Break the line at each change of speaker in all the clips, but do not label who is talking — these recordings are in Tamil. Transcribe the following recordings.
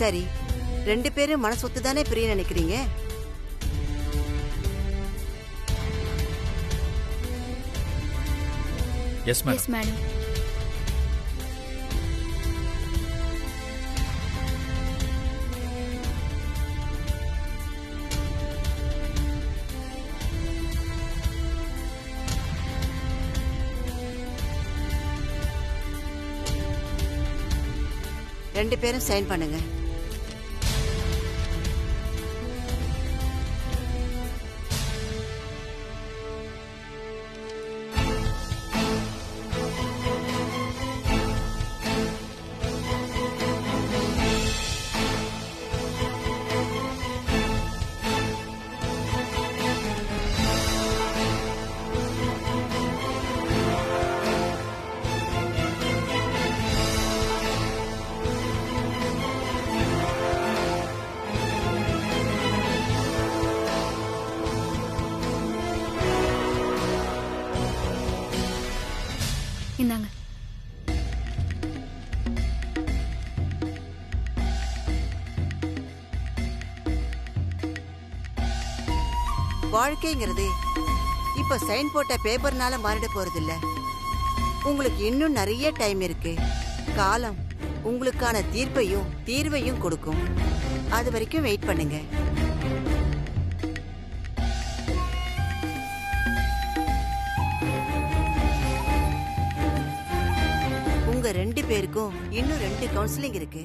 சரி, 2 பேரும் மனசு ஒத்து தானே பிரிய நினைக்கிறீங்க?
Yes madam.
ரெண்டு பேரும் சைன் பண்ணுங்க.
இந்தாங்க.
வாழ்க்கைங்கிறது இப்ப சைன் போட்ட பேப்பர்னால மாறிட போறது இல்ல. உங்களுக்கு இன்னும் நிறைய டைம் இருக்கு. காலம் உங்களுக்கான தீர்வையும் கொடுக்கும். அது வரைக்கும் வெயிட் பண்ணுங்க. உங்க 2 பேருக்கும் இன்னும் 2 கவுன்சிலிங் இருக்கு.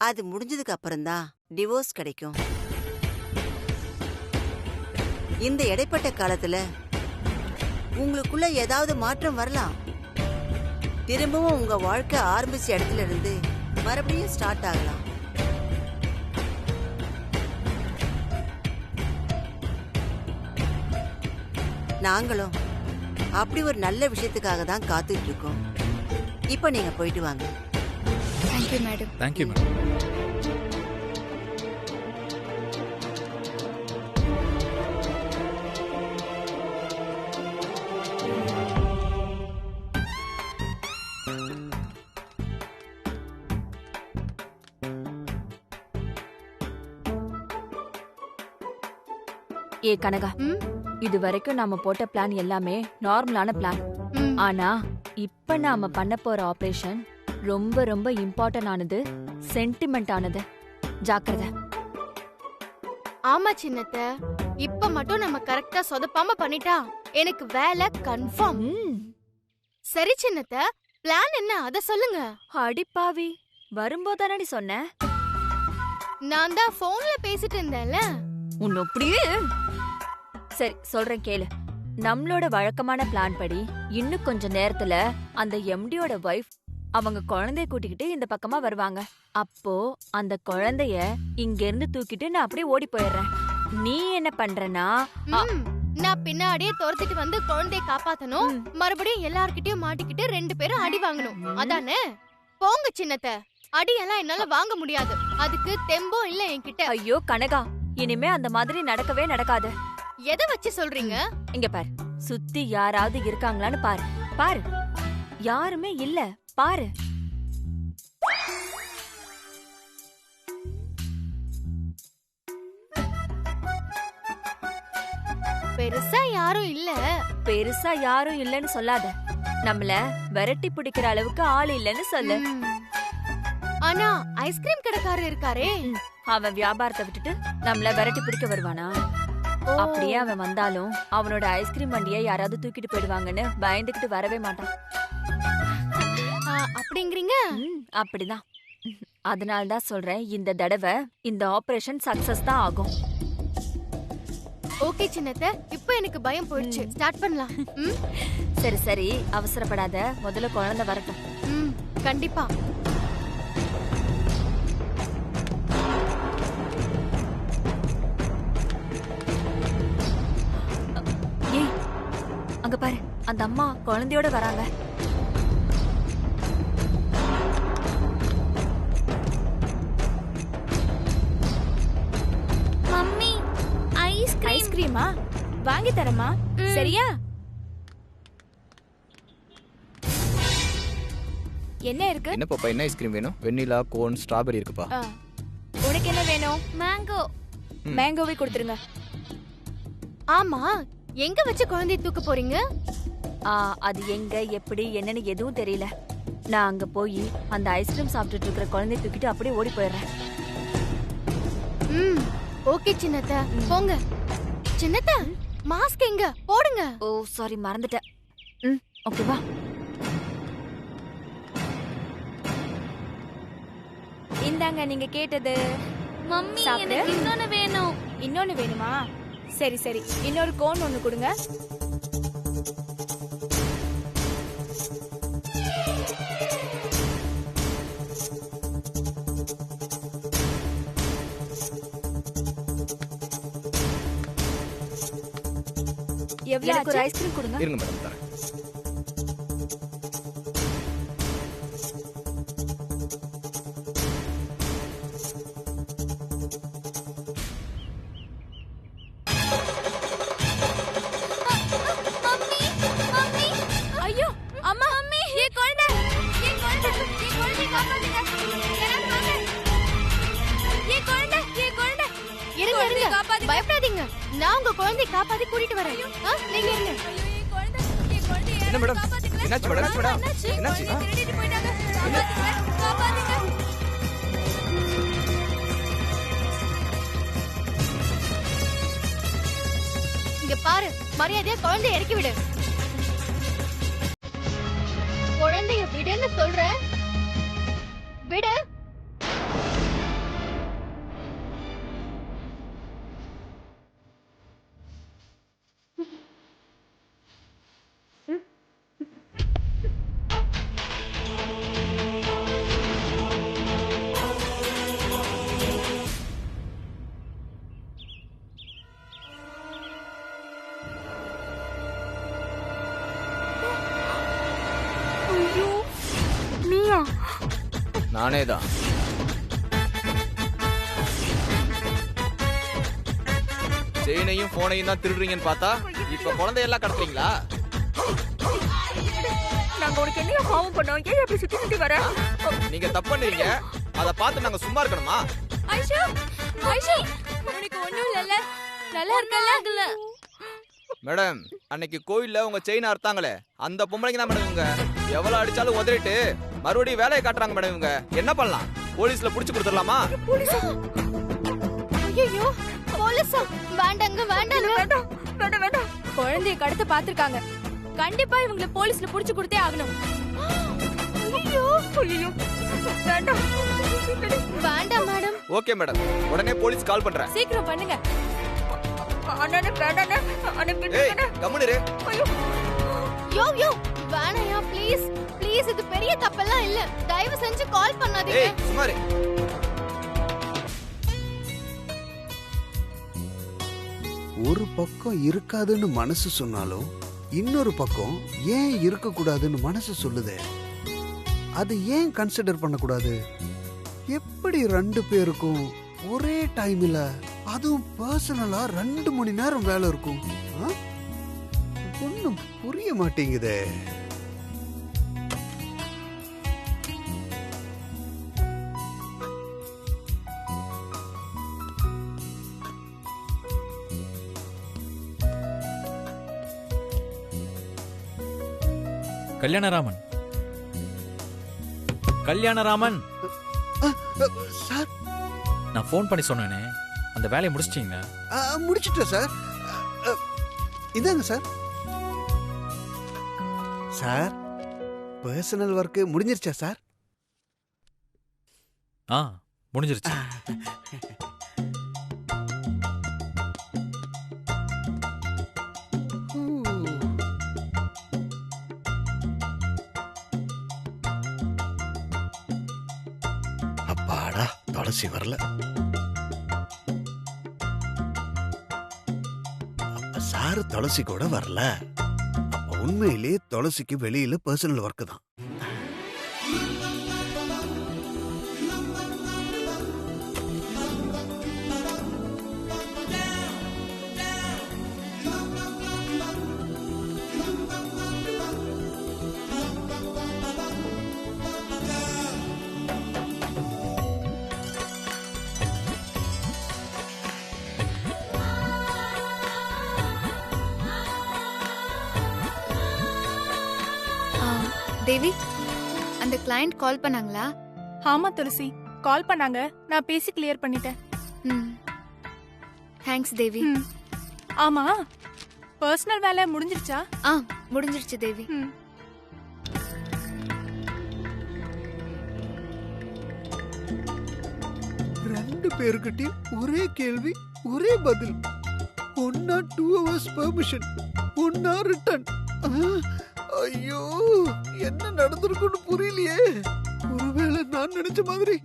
அது முடிஞ்சதுக்கு அப்புறம் தான் டிவோர்ஸ் கிடைக்கும். இந்த இடைப்பட்ட காலத்துல உங்களுக்குள்ள ஏதாவது மாற்றம் வரலாம். திரும்பவும் உங்க வாழ்க்கை ஆரம்பிச்ச இடத்துல இருந்து மறுபடியும் ஸ்டார்ட் ஆகலாம். நாங்களும் அப்படி ஒரு நல்ல விஷயத்துக்காக தான் காத்துட்டு இருக்கோம். இப்ப நீங்க போயிட்டு வாங்க.
Thank you madam.
Thank you madam.
ஏ கனகா, இது வரைக்கும் நாம போட்ட பிளான் எல்லாமே நார்மலான பிளான். ஆனா இப்ப நாம பண்ண போற ஆபரேஷன் ரொம்ப ரொம்ப இம்பார்ட்டன்ட் ஆனது, சென்டிமெண்ட் ஆனது. ஜாக்கிரதை.
ஆமா சின்னத்த, இப்ப மட்டும் நம்ம கரெக்டா சொதப்பாம பண்ணிட்டா எனக்கு வேலை கன்ஃபார்ம். சரி சின்னத்த, பிளான் என்ன அத சொல்லுங்க.
அடிப்பாவி, வரும்போதானடி சொன்ன?
நான் தான் போன்ல பேசிட்டு இருந்தேன்ல.
உன்ன அப்படியே. சரி சொல்றேன் கேளு. நம்மளோட வழக்கமான பிளான் படி இன்னும் கொஞ்ச நேரத்துல அந்த எம்டியோட வைஃப் அவங்க குழந்தைய கூட்டிக்கிட்டு இந்த பக்கமா வருவாங்க. அப்போ அந்த குழந்தைய இங்க இருந்து தூக்கிட்டு நான் அப்படியே ஓடி போயிடுறேன். நீ என்ன பண்றனா,
நான் பின்னாடியே துரத்திட்டு வந்து குழந்தைய காப்பாத்தணும். மறுபடியும் எல்லார்கிட்டயும் மாட்டிக்கிட்டு 2 பேரும் அடி வாங்கணும். அதானே? போங்க சின்னத்த, அடியெல்லாம் என்னால வாங்க முடியாது. அதுக்கு தெம்பும் இல்ல என்கிட்ட.
ஐயோ கனகா, இனிமே அந்த மாதிரி நடக்கவே நடக்காது.
எதை வச்சு சொல்றீங்க?
இங்க பாரு, சுத்தி யாராவது இருக்காங்களான்னு பாரு. பாரு, யாருமே இல்ல. பாரு.
பெருசா யாரும் இல்ல.
பெருசா யாரும் இல்லன்னு சொல்லாத. நம்மள விரட்டி பிடிக்கிற அளவுக்கு ஆள் இல்லன்னு சொல்லு.
ஆனா ஐஸ்கிரீம் கடைக்காரர் இருக்காரே,
அவன் வியாபாரத்தை விட்டுட்டு நம்மள விரட்டி பிடிக்க வருவானா? அப்படியே அவன் வந்தாலும் அவனோட ஐஸ்கிரீம் வண்டியை யாராவது தூக்கிட்டு போயிடுவாங்கன்னு பயந்துகிட்டு வரவே மாட்டான்.
அப்படிங்கிறீங்க?
அப்படிதான். அதனாலதான் சொல்றேன், இந்த தடவை இந்த ஆபரேஷன் சக்சஸ் தான் ஆகும்.
ஓகே சின்னத்த, இப்போ எனக்கு பயம் போயிடுச்சு. ஸ்டார்ட் பண்ணலாம்.
சரி சரி, அவசரப்படாத. முதல்ல குழந்தை வரட்டும்.
கண்டிப்பா.
ஏய், அங்க பாரு, அந்த அம்மா குழந்தையோட வராங்க.
மம்மி, ஐஸ்கிரீமா வாங்கி தரமா? சரியா? என்ன இருக்கு?
என்ன பாப்பா, என்ன ஐஸ்கிரீம் வேணும்? வெண்ணிலா, கோன், ஸ்ட்ராபெரி இருக்குப்பா.
உனக்கு என்ன வேணும்?
மேங்கோ.
மேங்கோவே கொடுத்துருங்க.
ஆமா, எங்க வச்சு குழந்தைய தூக்க போறீங்க?
அது எங்க எப்படி என்னன்னு எதுவும் தெரியல. நான் அங்க போய் அந்த ஐஸ்கிரீம் சாப்பிட்டுட்டு இருக்கிற குழந்தைய தூக்கிட்டு அப்படியே ஓடி போயிடுறேன்.
ஓகே சின்னத்த, போங்க. சின்னத்த, மாஸ்க் எங்க? போடுங்க.
ஓ சாரி, மறந்துட்டேன். ஓகேவா?
இந்தாங்க நீங்க கேட்டது.
மம்மி,
சாப்பிடு.
எனக்கு இன்னொன்னு வேணும்.
இன்னொன்னு வேணுமா? சரி சரி, இன்னொரு கோன் ஒன்னு கொடுங்க.
எனக்கு ஒரு
எவ்வளவு?
ஐஸ்கிரீம் கொடுங்க.
இருங்க மேடம், தரேன்.
ஐயோ அம்மா, ஏ குழந்தை, ஏ குழந்தை, ஏ குழந்தை காப்பாத்துங்க. யாராவது வாங்க. ஏ குழந்தை, ஏ குழந்தை.
இருங்க
குழந்தைய
இருங்க,
காப்பாத்துங்க.
பயப்படாதீங்க. நான் உங்க குழந்தைய காப்பாத்தி கூட்டிட்டு வரேன். நீங்க இருங்க.
ஐயோ, ஏ குழந்தை, ஏ குழந்தை.
என்ன மேடம்?
காப்பாத்துங்க.
என்னாச்சு மேடம்?
என்னாச்சு?
என்னாச்சு?
குழந்தைய திருடிட்டு போயிட்டாங்க. காப்பாத்துங்க, காப்பாத்துங்க.
இங்க பாரு, மரியாதையா குழந்தைய இறக்கி விடு. குழந்தைய விடுன்னு சொல்றேன். விடு.
நானே தான். செயினையும் போனையும் தான் திருடுறீங்கன்னு பார்த்தா இப்ப குழந்தையெல்லாம் கடத்துறீங்களா?
நாங்க உனக்கு என்ன பாவம் பண்ணோம்? ஏன் அப்படி சுத்தி சுத்தி வர?
நீங்க தப்பு பண்ணுவீங்க, அத பார்த்து நாங்க சும்மா இருக்கணுமா?
ஐஷு, ஐஷு, உனக்கு ஒண்ணும் இல்லல்ல? நல்லா இருக்கல்ல?
மேடம், அன்னைக்கு கோயில்ல உங்க செயின் அறுத்தாங்களே, அந்த பொம்பளைங்க தான் மேடம் இவங்க. எவ்வளவு அடிச்சாலும் உதறிட்டு மறுபடியும் வேலையை காட்டுறாங்க மேடம் இவங்க. என்ன பண்ணலாம்? போலீஸ்ல புடிச்சு கொடுத்துடலாமா?
ஐயோ, போலீஸா? வேண்டாங்க, வேண்டாங்க.
வேண்டாம், வேண்டாம், வேண்டாம். குழந்தைய கடத்த பாத்துருக்காங்க. கண்டிப்பா இவங்களை போலீஸ்ல புடிச்சு கொடுத்தே ஆகணும்.
ஐயோ,
ஐயோ, வேண்டாம்.
வேண்டாம் மேடம்.
ஓகே மேடம், உடனே போலீஸ் கால் பண்றேன்.
சீக்கிரம் பண்ணுங்க.
அண்ணனே வேண்டானே,
ஏய், கம்முனு இரு.
யோ யோ, வேணாயா, ப்ளீஸ் ப்ளீஸ், இது பெரிய தப்பெல்லாம் இல்ல. தயவு செஞ்சு கால் பண்ணாதீங்க.
ஏய், சும்மா இரு.
ஒரு பக்கம் இருக்காதுன்னு மனசு சொன்னாலும் இன்னொரு பக்கம் ஏன் இருக்க கூடாதுன்னு மனசு சொல்லுதே. அது ஏன் கன்சிடர் பண்ணக்கூடாது? எப்படி 2 பேருக்கும் ஒரே டைம்ல, அதுவும் பர்சனலா 2 மணி நேரம் வேலை இருக்கும்? ஒண்ணும் புரிய மாட்டேங்குதே.
கல்யாணராமன், கல்யாணராமன்,
சார்,
நான் ஃபோன் பண்ணி சொன்னேனே, அந்த வேலையை முடிச்சிட்டீங்க?
முடிச்சிட்டேன் சார். இதாங்க சார். சார், பர்சனல் ஒர்க் முடிஞ்சிருச்சா சார்?
முடிஞ்சிருச்சு.
அப்பாடா, துளசி வரல. சாரு துளசி கூட வரல. அப்ப உண்மையிலேயே துளசிக்கு வெளியில பர்சனல் ஒர்க் தான்.
தேவி அந்த கிளையண்ட் கால் பண்ணாங்களா?
ஆமா துளசி, கால் பண்ணாங்க. நான் பேசி கிளியர் பண்ணிட்டேன்.
தேங்க்ஸ் தேவி.
ஆமா, பர்சனல் வேலை முடிஞ்சிருச்சா?
முடிஞ்சிருச்சு தேவி.
ரெண்டு பேருக்கிட்டையும் ஒரே கேள்வி ஒரே பதில். ஒன்னா 2 hours பெர்மிஷன், ஒன்னா ரிட்டர்ன். ஐயோ, என்ன நடந்திருக்குன்னு புரியலையே. ஒருவேளை நான் நினைச்ச மாதிரி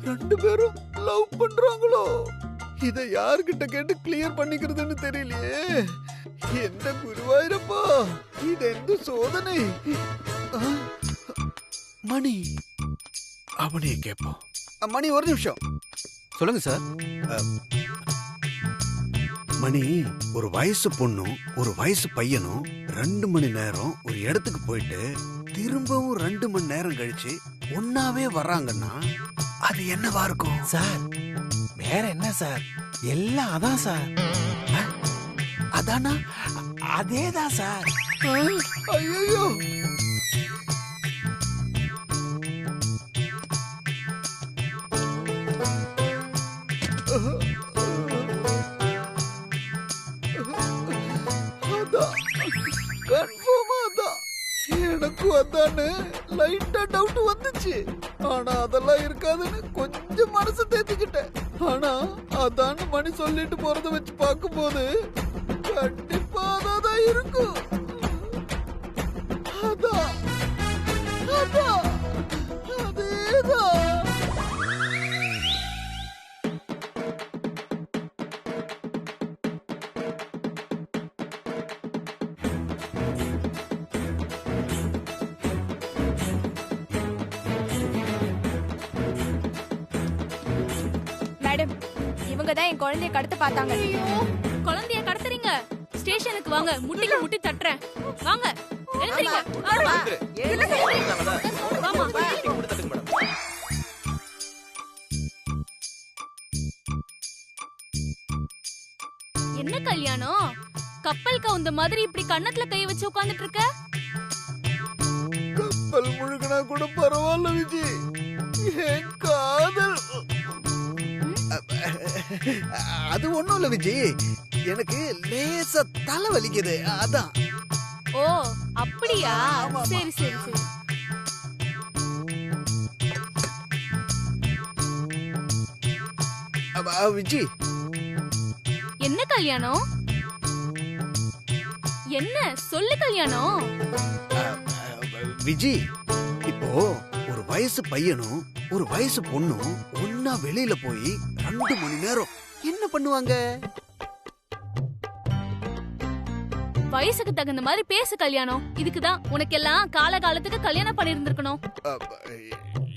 ரெண்டு பேரும் லவ் பண்றாங்களோ? இத யார்கிட்ட கேட்டு கிளியர் பண்ணிக்கிறதுன்னு தெரியலையே. என்ன குருவாயிரப்பா, இது எந்த சோதனை? மணி, அவனையே கேட்போம். மணி, ஒரு நிமிஷம்.
சொல்லுங்க சார்.
மணி, ஒரு வயசு பொண்ணும் ஒரு வயசு பையனும் 2 மணி நேரம் ஒரு இடத்துக்கு போயிட்டு திரும்பவும் 2 மணி நேரம் கழிச்சு ஒன்னாவே வர்றாங்கன்னா அது என்னவா இருக்கும்
சார்? வேற என்ன சார், எல்லாம் அதான் சார்.
அதானா?
அதேதான் சார்.
ஐயோ, எனக்கும் அதானு லைட்டா டவுட் வந்துச்சு. ஆனா அதெல்லாம் இருக்காதுன்னு கொஞ்சம் மனசு தேத்திக்கிட்டேன். ஆனா அதான்னு மணி சொல்லிட்டு போறத வச்சு பார்க்கும்போது கண்டிப்பா அதான் இருக்கும். அதான் அதான் அதேதான்.
மேடம், இவங்க தான் என் குழந்தைய கடத்த பார்த்தாங்க.
குழந்தைய கடத்துறீங்க? ஸ்டேஷனுக்கு வாங்க, முட்டிக்கு முட்டி தட்டுறேன். வாங்க, எழுந்திரீங்க. என்ன கல்யாணம்? கப்பல் கவுந்த மாதிரி இப்படி கண்ணத்துல கை வச்சு உட்கார்ந்துட்டு இருக்க?
கப்பல் முழுகினா கூட பரவாயில்ல விஜய், என் காதல். அது ஒண்ணும் இல்ல விஜய், எனக்கு லேசா தலை வலிக்குது, அதான்.
ஓ அப்படியா? சரி சரி சரி.
விஜய்,
என்ன கல்யாணம்? என்ன சொல்லு கல்யாணம்?
விஜய், இப்போ ஒரு வயசு பையனும் ஒரு வயசு பொண்ணும் ஒன்னா வெளியில போய் 2 மணி நேரம் என்ன பண்ணுவாங்க?
வயசுக்கு தகுந்த மாதிரி பேசு கல்யாணம். இதுக்குதான் உனக்கெல்லாம் காலகாலத்துக்கு கல்யாணம் பண்ணிருந்திருக்கணும்.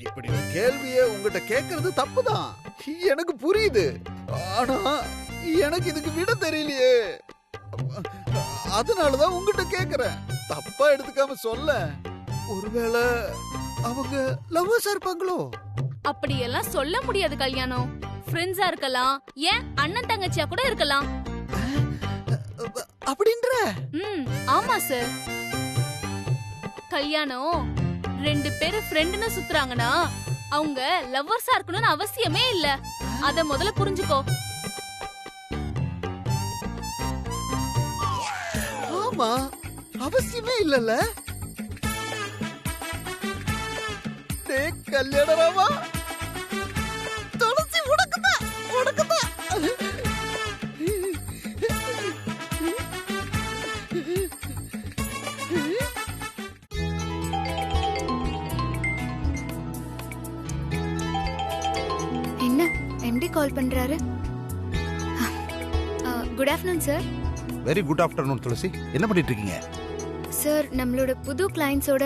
இப்படி ஒரு கேள்விய உங்ககிட்ட கேக்குறது தப்புதான், எனக்கு புரியுது. ஆனா எனக்கு இதுக்கு விட தெரியலையே. அதனாலதான் உங்ககிட்ட கேக்குறேன், தப்பா எடுத்துக்காம சொல்ல. ஒருவேளை அவங்க லவ்வர்ஸா இருப்பாங்களோ?
அப்படியெல்லாம் சொல்ல முடியாது கல்யாணம். ஃப்ரெண்ட்ஸா இருக்கலாம், ஏன் அண்ணன் தங்கச்சியா கூட இருக்கலாம்.
அப்படின்ற?
ஆமா சார். கல்யாணம் 2 பேரு ஃப்ரெண்ட்னு சுத்துறாங்கன்னா அவங்க லவ்வர்ஸா இருக்கணும்னு அவசியமே இல்ல. அத முதல்ல புரிஞ்சுக்கோ.
ஆமா, அவசியமே இல்லல்ல. கல்யாணராமா, துளசி உனக்குதான் உனக்குதான்.
என்ன எம்டி கால் பண்றாரு? Good afternoon sir.
Very good afternoon Thulasi. என்ன பண்ணிட்டு இருக்கீங்க?
சார், நம்மளோட புது கிளையண்ட்ஸோட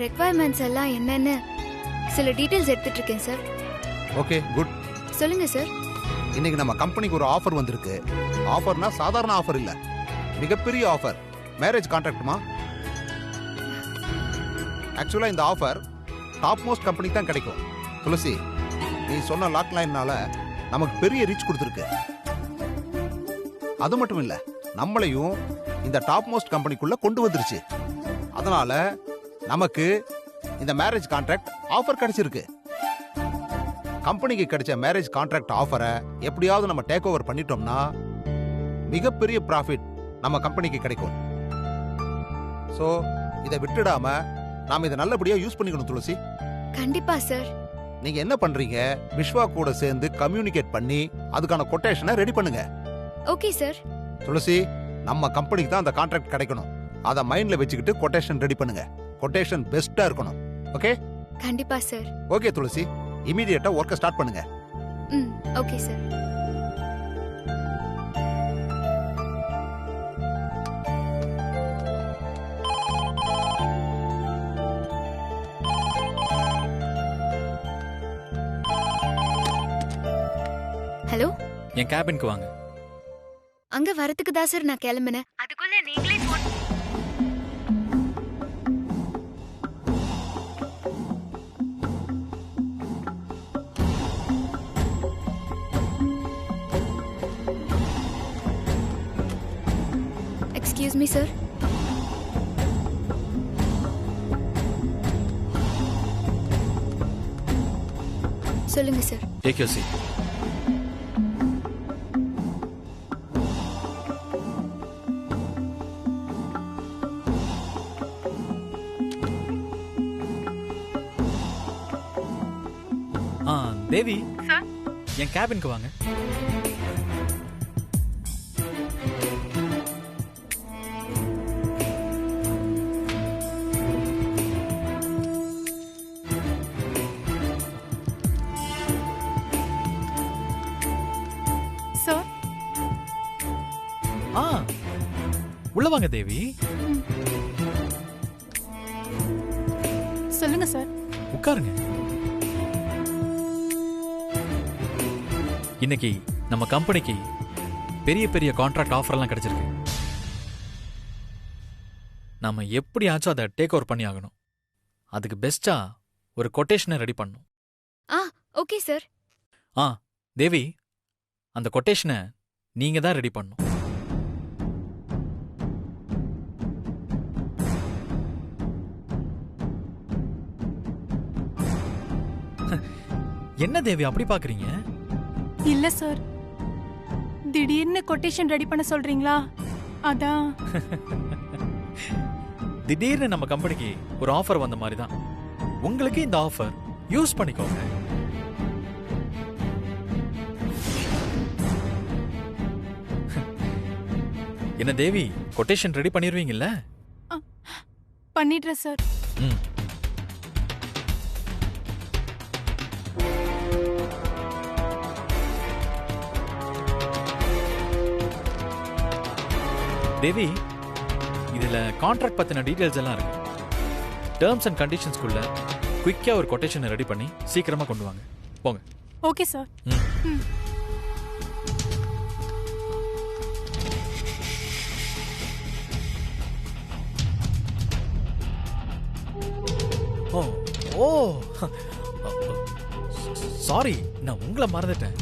ரெக்வயர்மெண்ட்ஸ் எல்லாம் என்னன்னு சில டீடைல்ஸ் எடுத்துட்டு இருக்கேன் சார்.
Okay, good.
சொல்லுங்க சார்.
இன்னைக்கு நம்ம கம்பெனிக்கு ஒரு ஆஃபர் வந்திருக்கு. ஆஃபர்னா சாதாரண ஆஃபர் இல்ல, மிகப்பெரிய ஆஃபர். மேரேஜ் கான்ட்ராக்ட்மா. ஆக்சுவலா இந்த ஆஃபர் டாப் மோஸ்ட் கம்பெனிக்கு தான் கிடைக்கும். துளசி, நீ சொன்ன லாக் லைன்னால நமக்கு பெரிய ரீச் கொடுத்துருக்கு. அது மட்டும் இல்ல, நம்மளையும் இந்த டாப் மோஸ்ட் கம்பெனிக்குள்ள கொண்டு வந்துருச்சு. அதனால நமக்கு இந்த மேரேஜ் கான்ட்ராக்ட் ஆஃபர் கிடைச்சிருக்கு. கம்பெனிக்கு கிடைச்ச மேரேஜ் கான்ட்ராக்ட் ஆஃபரை எப்படியாவது நம்ம டேக் ஓவர் பண்ணிட்டோம்னா மிகப்பெரிய ப்ராஃபிட் நம்ம கம்பெனிக்கு கிடைக்கும். ஸோ இதை விட்டுடாம நாம இதை நல்லபடியா யூஸ் பண்ணிக்கணும் துளசி.
கண்டிப்பா சார்.
நீங்க என்ன பண்றீங்க, விஸ்வா கூட சேர்ந்து கம்யூனிகேட் பண்ணி அதுக்கான கொட்டேஷனை ரெடி பண்ணுங்க.
Okay sir.
துளசி, நம்ம கம்பெனிக்கு தான் அந்த கான்ட்ராக்ட் கிடைக்கணும். அதை மைண்ட்ல வச்சுக்கிட்டு கொட்டேஷன் ரெடி பண்ணுங்க. கொட்டேஷன் பெஸ்டா இருக்கணும். ஓகே?
கண்டிப்பா சார்.
ஓகே துளசி, இமிடியேட்டா ஒர்க்க ஸ்டார்ட் பண்ணுங்க.
Okay sir. ஹலோ,
என் கேபினுக்கு வாங்க.
அங்க வரதுக்கு தான் சார் நான் கிளம்பினேன். அதுக்குள்ள நீங்களே போன். Excuse me sir. சொல்லுங்க sir.
Take your seat. Devi, என் கேபினுக்கு வாங்க.
சார்.
உள்ள வாங்க தேவி.
சொல்லுங்க சார்.
உட்காருங்க. இன்னைக்கு நம்ம கம்பெனிக்கு பெரிய பெரிய கான்ட்ராக்ட் ஆஃபர்லாம் கிடைச்சிருக்கு. நாம எப்படியாச்சும் அதை டேக் ஓவர் பண்ணி ஆகணும். அதுக்கு பெஸ்டா ஒரு கொட்டேஷனை ரெடி பண்ணணும்.
Okay sir.
தேவி, அந்த கொட்டேஷனை நீங்க தான் ரெடி பண்ணணும். என்ன தேவி அப்படி பாக்குறீங்க?
இல்ல சார், திடீர்னு கொட்டேஷன் ரெடி பண்ண சொல்றீங்களா? அதான்.
திடீர்னு நம்ம கம்பெனிக்கு ஒரு ஆஃபர் வந்த மாதிரி தான் உங்களுக்கு இந்த ஆஃபர். யூஸ் பண்ணிக்கோங்க. என்ன தேவி, கொட்டேஷன் ரெடி பண்ணிடுவீங்கல்ல?
பண்ணிடுறேன் சார்.
தேவி, இதுல கான்ட்ராக்ட் பத்தின டீடைல்ஸ் எல்லாம் இருக்கு. டேர்ம்ஸ் அண்ட் கண்டிஷன்ஸ்க்குள்ள குயிக்கா ஒரு கொட்டேஷனை ரெடி பண்ணி சீக்கிரமா கொண்டு வாங்க. போங்க.
Okay sir.
ஓ சாரி, நான் உங்களை மறந்துட்டேன்.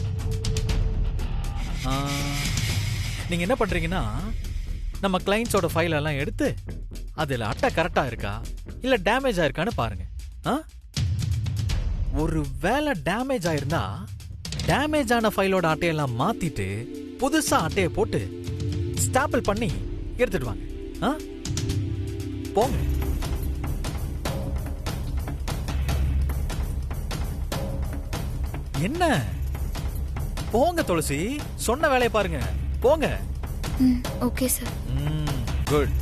நீங்க என்ன பண்றீங்கன்னா, நம்ம கிளைண்ட்ஸோட ஃபைல் எல்லாம் எடுத்து அதுல அட்டை கரெக்டா இருக்கா இல்ல டேமேஜ் ஆயிருக்கான்னு பாருங்க. ஒரு வேளை டேமேஜ் ஆயிருந்தா டேமேஜ் ஆன ஃபைலோட அட்டையெல்லாம் மாத்திட்டு புதுசா அட்டையை போட்டு ஸ்டாம்பிள் பண்ணி எடுத்துட்டு வாங்க. போங்க. என்ன போங்க துளசி, சொன்ன வேலையை பாருங்க. போங்க.
Okay sir.
குட்.